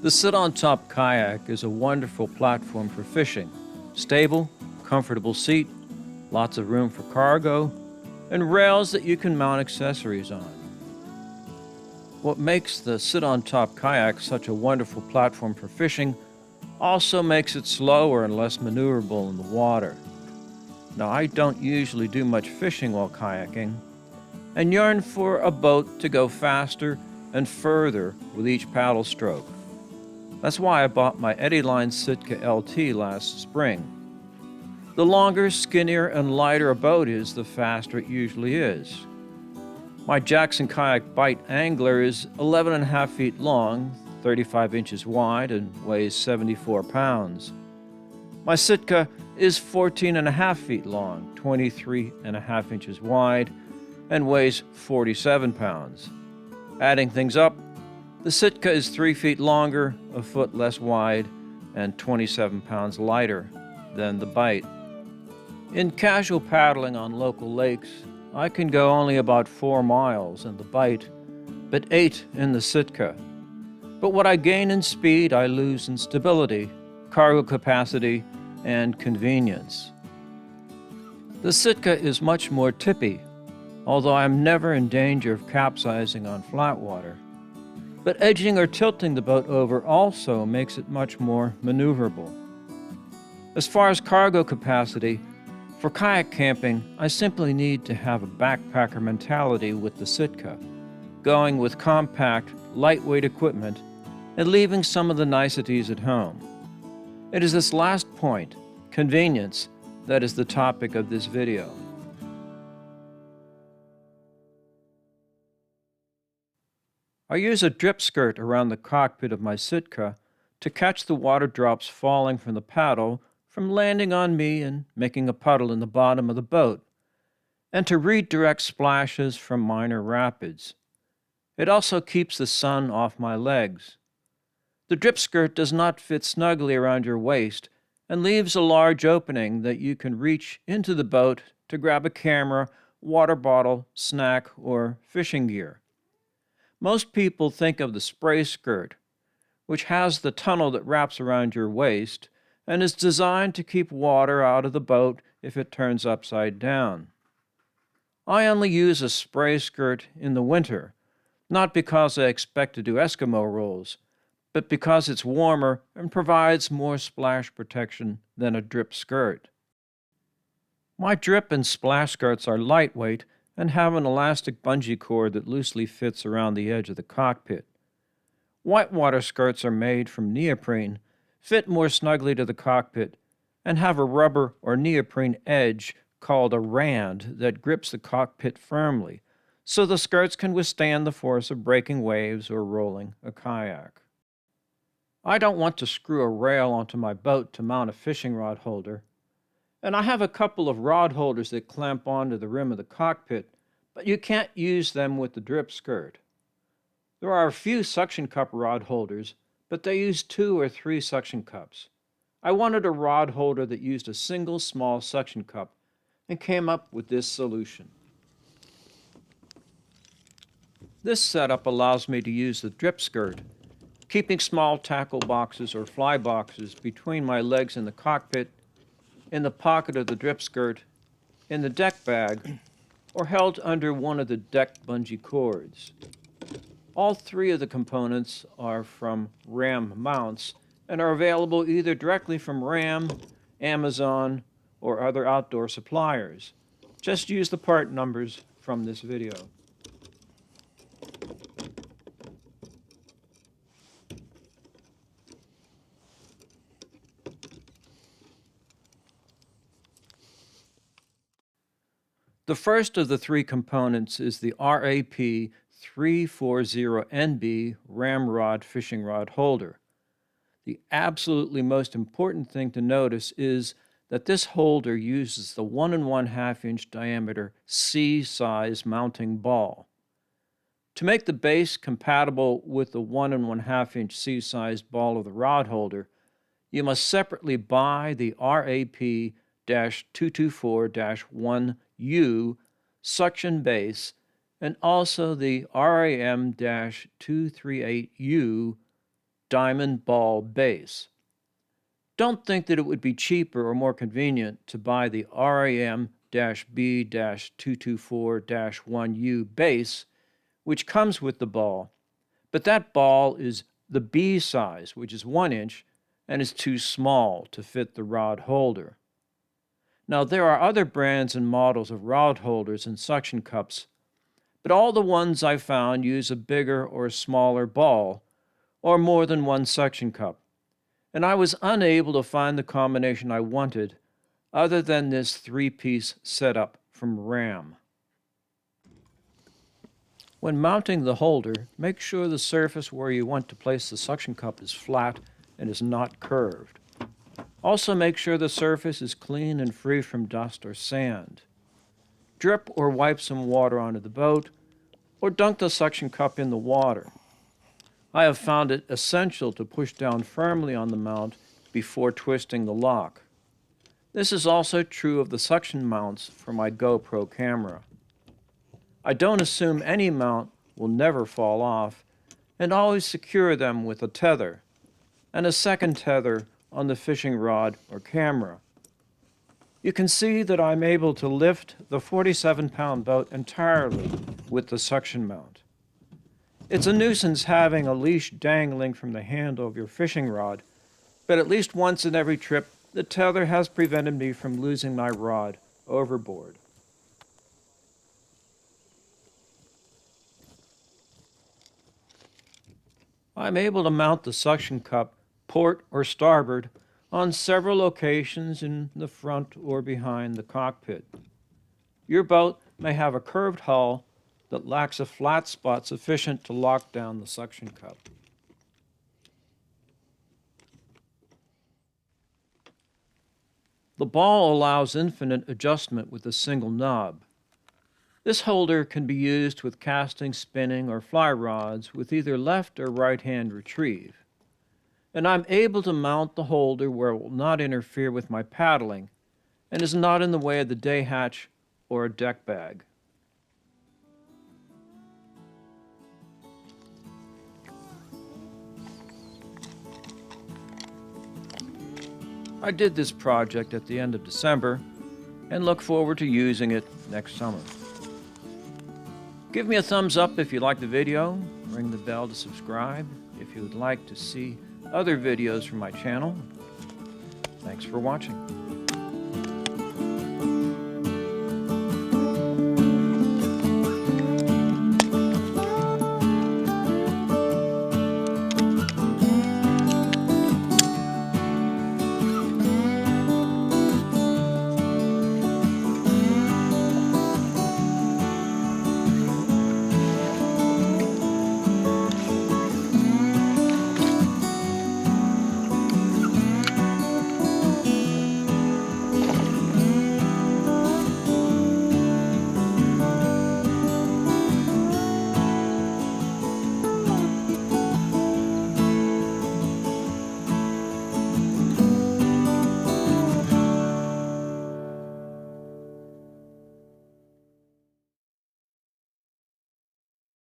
The sit-on-top kayak is a wonderful platform for fishing. Stable, comfortable seat, lots of room for cargo, and rails that you can mount accessories on. What makes the sit-on-top kayak such a wonderful platform for fishing also makes it slower and less maneuverable in the water. Now, I don't usually do much fishing while kayaking, and yearn for a boat to go faster and further with each paddle stroke. That's why I bought my Eddyline Sitka LT last spring. The longer, skinnier, and lighter a boat is, the faster it usually is. My Jackson Kayak Bite Angler is 11.5 feet long, 35 inches wide, and weighs 74 pounds. My Sitka is 14.5 feet long, 23.5 inches wide, and weighs 47 pounds. Adding things up, the Sitka is 3 feet longer, a foot less wide, and 27 pounds lighter than the Bite. In casual paddling on local lakes, I can go only about 4 miles in the Bite, but 8 in the Sitka. But what I gain in speed, I lose in stability, cargo capacity, and convenience. The Sitka is much more tippy, although I'm never in danger of capsizing on flat water. But edging or tilting the boat over also makes it much more maneuverable. As far as cargo capacity, for kayak camping, I simply need to have a backpacker mentality with the Sitka, going with compact, lightweight equipment and leaving some of the niceties at home. It is this last point, convenience, that is the topic of this video. I use a drip skirt around the cockpit of my Sitka to catch the water drops falling from the paddle from landing on me and making a puddle in the bottom of the boat, and to redirect splashes from minor rapids. It also keeps the sun off my legs. The drip skirt does not fit snugly around your waist and leaves a large opening that you can reach into the boat to grab a camera, water bottle, snack, or fishing gear. Most people think of the spray skirt, which has the tunnel that wraps around your waist and is designed to keep water out of the boat if it turns upside down. I only use a spray skirt in the winter, not because I expect to do Eskimo rolls, but because it's warmer and provides more splash protection than a drip skirt. My drip and splash skirts are lightweight and have an elastic bungee cord that loosely fits around the edge of the cockpit. Whitewater skirts are made from neoprene, fit more snugly to the cockpit, and have a rubber or neoprene edge called a rand that grips the cockpit firmly, so the skirts can withstand the force of breaking waves or rolling a kayak. I don't want to screw a rail onto my boat to mount a fishing rod holder, and I have a couple of rod holders that clamp onto the rim of the cockpit, but you can't use them with the drip skirt. There are a few suction cup rod holders, but they use 2 or 3 suction cups. I wanted a rod holder that used a single small suction cup and came up with this solution. This setup allows me to use the drip skirt, keeping small tackle boxes or fly boxes between my legs in the cockpit, in the pocket of the drip skirt, in the deck bag, or held under one of the deck bungee cords. All 3 of the components are from Ram mounts and are available either directly from Ram, Amazon, or other outdoor suppliers. Just use the part numbers from this video. The first of the 3 components is the RAP 340NB ramrod fishing rod holder. The absolutely most important thing to notice is that this holder uses the 1 1/2 inch diameter C-size mounting ball. To make the base compatible with the 1 1/2 inch C-sized ball of the rod holder, you must separately buy the RAP-224-1U suction base and also the RAM-238U diamond ball base. Don't think that it would be cheaper or more convenient to buy the RAM-B-224-1U base, which comes with the ball, but that ball is the B size, which is 1 inch, and is too small to fit the rod holder. Now, there are other brands and models of rod holders and suction cups, but all the ones I found use a bigger or smaller ball, or more than one suction cup, and I was unable to find the combination I wanted other than this 3-piece setup from RAM. When mounting the holder, make sure the surface where you want to place the suction cup is flat and is not curved. Also, make sure the surface is clean and free from dust or sand. Drip or wipe some water onto the boat, or dunk the suction cup in the water. I have found it essential to push down firmly on the mount before twisting the lock. This is also true of the suction mounts for my GoPro camera. I don't assume any mount will never fall off, and always secure them with a tether, and a second tether on the fishing rod or camera. You can see that I'm able to lift the 47-pound boat entirely with the suction mount. It's a nuisance having a leash dangling from the handle of your fishing rod, but at least once in every trip, the tether has prevented me from losing my rod overboard. I'm able to mount the suction cup port or starboard on several locations in the front or behind the cockpit. Your boat may have a curved hull that lacks a flat spot sufficient to lock down the suction cup. The ball allows infinite adjustment with a single knob. This holder can be used with casting, spinning, or fly rods with either left or right hand retrieve. And I'm able to mount the holder where it will not interfere with my paddling and is not in the way of the day hatch or a deck bag. I did this project at the end of December and look forward to using it next summer. Give me a thumbs up if you like the video, ring the bell to subscribe if you would like to see other videos from my channel. Thanks for watching.